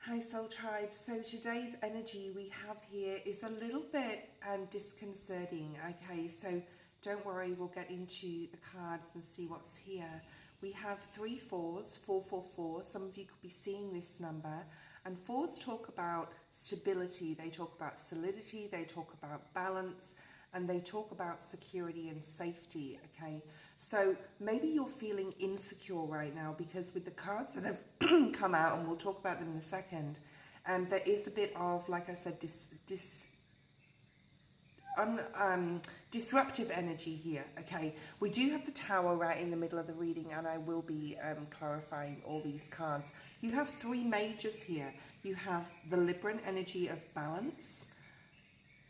Hi Soul Tribe. So today's energy we have here is a little bit disconcerting. Okay, so don't worry, we'll get into the cards and see what's here. We have 3 fours, 444. Some of you could be seeing this number. And fours talk about stability, they talk about solidity, they talk about balance, and they talk about security and safety. Okay, so maybe you're feeling insecure right now because with the cards that have come out, and we'll talk about them in a second, there is a bit of, like I said, disruptive energy here. Okay, we do have the Tower right in the middle of the reading, and I will be clarifying all these cards. You have 3 majors here. You have the Libran energy of balance,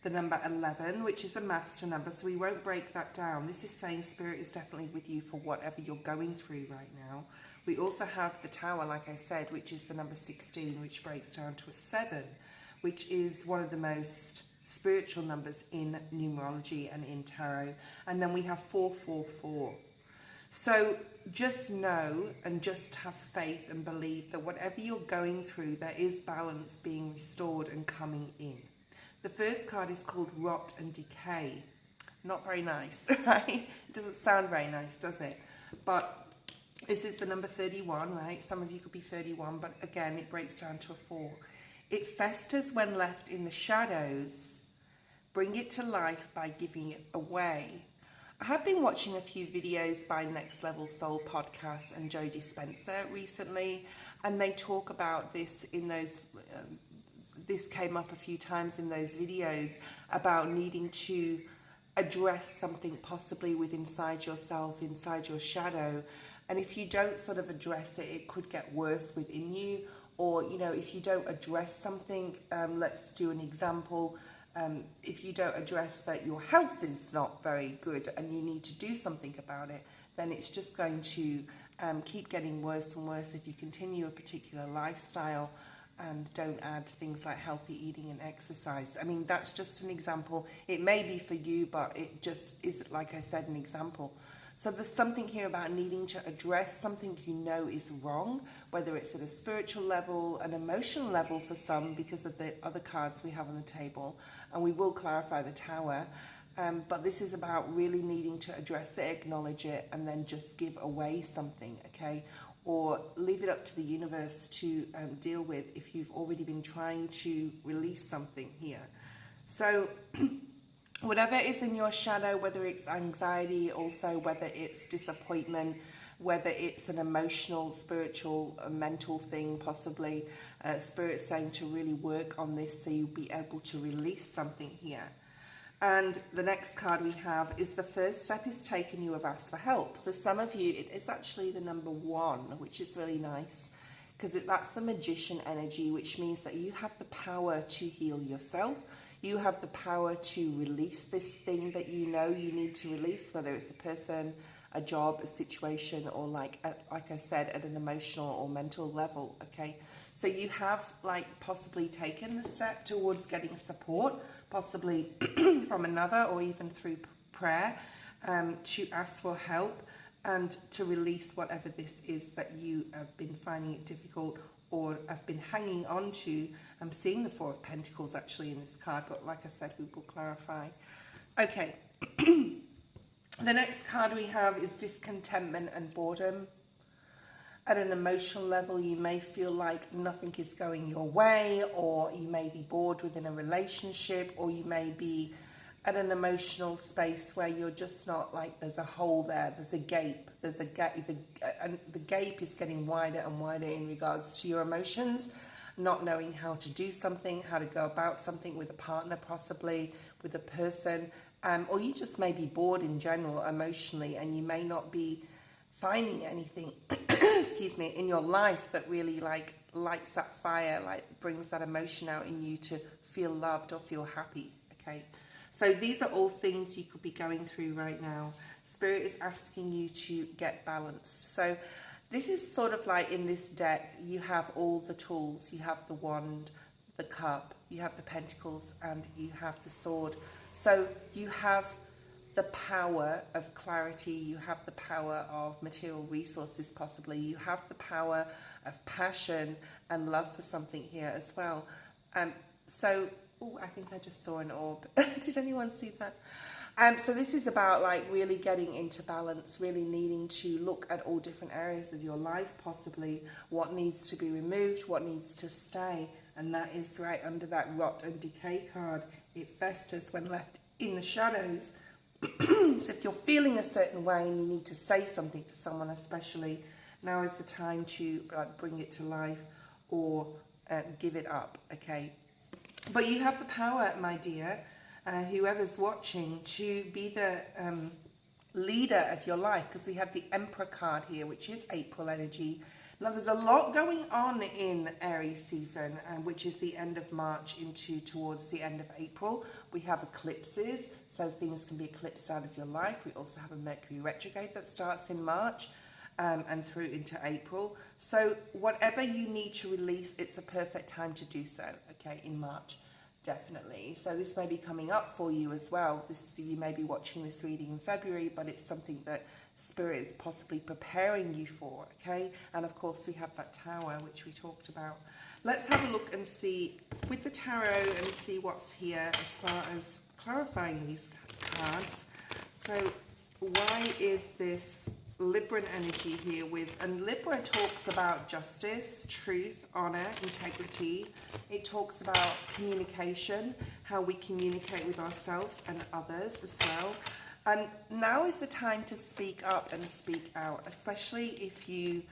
the number 11, which is a master number, so we won't break that down. This is saying Spirit is definitely with you for whatever you're going through right now. We also have the Tower, like I said, which is the number 16, which breaks down to a 7, which is one of the most spiritual numbers in numerology and in tarot. And then we have 444. So just know and just have faith and believe that whatever you're going through, there is balance being restored and coming in. The first card is called Rot and Decay. Not very nice, right? It doesn't sound very nice, does it? But this is the number 31, right? Some of you could be 31, but again, it breaks down to a 4. It festers when left in the shadows. Bring it to life by giving it away. I have been watching a few videos by Next Level Soul podcast and Joe Dispenza recently, and they talk about this in those... this came up a few times in those videos about needing to address something possibly with inside yourself, inside your shadow. And if you don't sort of address it, it could get worse within you. Or, you know, if you don't address something, let's do an example. If you don't address that your health is not very good and you need to do something about it, then it's just going to keep getting worse and worse if you continue a particular lifestyle and don't add things like healthy eating and exercise. I mean, that's just an example. It may be for you, but it just is, like I said, an example. So there's something here about needing to address something you know is wrong, whether it's at a spiritual level, an emotional level for some, because of the other cards we have on the table. And we will clarify the Tower. But this is about really needing to address it, acknowledge it, and then just give away something, okay? Or leave it up to the universe to deal with if you've already been trying to release something here. So whatever is in your shadow, whether it's anxiety, also whether it's disappointment, whether it's an emotional, spiritual, mental thing, possibly, Spirit saying to really work on this so you'll be able to release something here. And the next card we have is the first step is taken, you have asked for help. So some of you, it's actually the number 1, which is really nice because that's the Magician energy, which means that you have the power to heal yourself. You have the power to release this thing that you know you need to release, whether it's a person, a job, a situation, or like I said, at an emotional or mental level, okay? So you have like possibly taken the step towards getting support, possibly from another or even through prayer, to ask for help and to release whatever this is that you have been finding it difficult or have been hanging on to. I'm seeing the 4 of Pentacles actually in this card, but like I said, we will clarify. Okay. The next card we have is discontentment and boredom. At an emotional level, you may feel like nothing is going your way, or you may be bored within a relationship, or you may be at an emotional space where you're just not like, there's a hole there, there's a gape, and the gape is getting wider and wider in regards to your emotions, not knowing how to do something, how to go about something with a partner, possibly with a person, or you just may be bored in general emotionally, and you may not be finding anything excuse me, in your life that really like lights that fire, like brings that emotion out in you to feel loved or feel happy. Okay, so these are all things you could be going through right now. Spirit is asking you to get balanced. So this is sort of like in this deck, you have all the tools. You have the wand, the cup, you have the pentacles, and you have the sword. So you have the power of clarity, you have the power of material resources possibly, you have the power of passion and love for something here as well. Oh, I think I just saw an orb. Did anyone see that? So this is about like really getting into balance, really needing to look at all different areas of your life, possibly what needs to be removed, what needs to stay. And that is right under that rot and decay card. It festers when left in the shadows. So if you're feeling a certain way and you need to say something to someone especially, now is the time to bring it to life or give it up, okay? But you have the power, my dear, whoever's watching, to be the leader of your life, because we have the Emperor card here, which is April energy. Now, there's a lot going on in Aries season, which is the end of March towards the end of April. We have eclipses, so things can be eclipsed out of your life. We also have a Mercury retrograde that starts in March and through into April. So whatever you need to release, it's a perfect time to do so, okay, in March. Definitely. So this may be coming up for you as well. You may be watching this reading in February, but it's something that Spirit is possibly preparing you for, okay? And of course we have that Tower, which we talked about. Let's have a look and see with the Tarot and see what's here as far as clarifying these cards. So why is this Libran energy here and Libra talks about justice, truth, honor, integrity. It talks about communication, how we communicate with ourselves and others as well. And now is the time to speak up and speak out, especially if you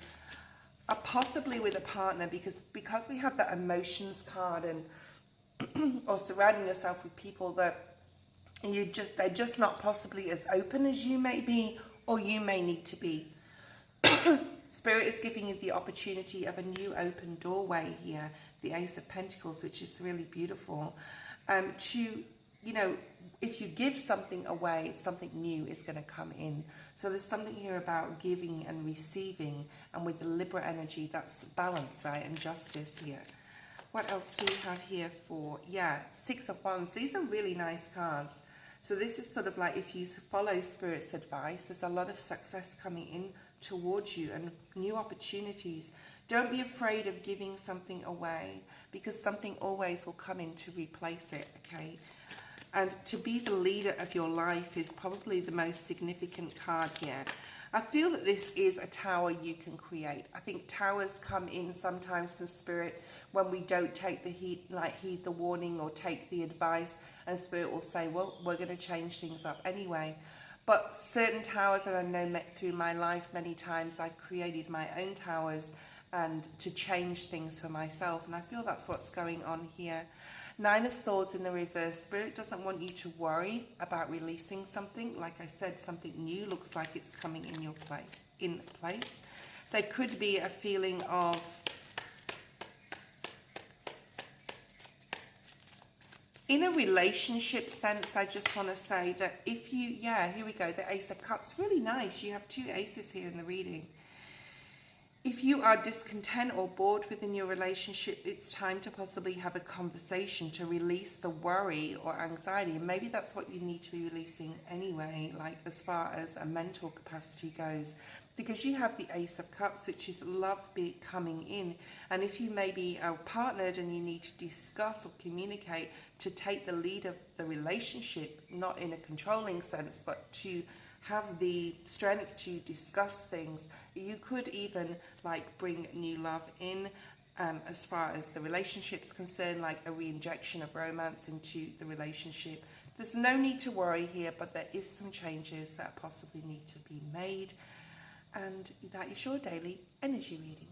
are possibly with a partner, because we have that emotions card and or surrounding yourself with people that they're just not possibly as open as you may be, or you may need to be. Spirit is giving you the opportunity of a new open doorway here, the Ace of Pentacles, which is really beautiful. If you give something away, something new is going to come in. So there's something here about giving and receiving, and with the Libra energy, that's balance, right, and justice here. What else do we have here for, Six of Wands. These are really nice cards. So this is sort of like if you follow Spirit's advice, there's a lot of success coming in towards you and new opportunities. Don't be afraid of giving something away, because something always will come in to replace it, okay? And to be the leader of your life is probably the most significant card here. I feel that this is a tower you can create. I think towers come in sometimes in Spirit when we don't take the heed the warning or take the advice, and Spirit will say, well, we're going to change things up anyway. But certain towers that I know met through my life many times, I've created my own towers and to change things for myself, and I feel that's what's going on here. Nine of Swords in the reverse. Spirit doesn't want you to worry about releasing something. Like I said, something new looks like it's coming in place. There could be a feeling of in a relationship sense. I just want to say that if you, here we go, the Ace of Cups, really nice. You have two aces here in the reading. If you are discontent or bored within your relationship, it's time to possibly have a conversation to release the worry or anxiety. And maybe that's what you need to be releasing anyway, like as far as a mental capacity goes. Because you have the Ace of Cups, which is love coming in. And if you maybe are partnered and you need to discuss or communicate to take the lead of the relationship, not in a controlling sense, but to have the strength to discuss things, you could even bring new love in as far as the relationship's concerned, like a re-injection of romance into the relationship. There's no need to worry here, but there is some changes that possibly need to be made. And that is your daily energy reading.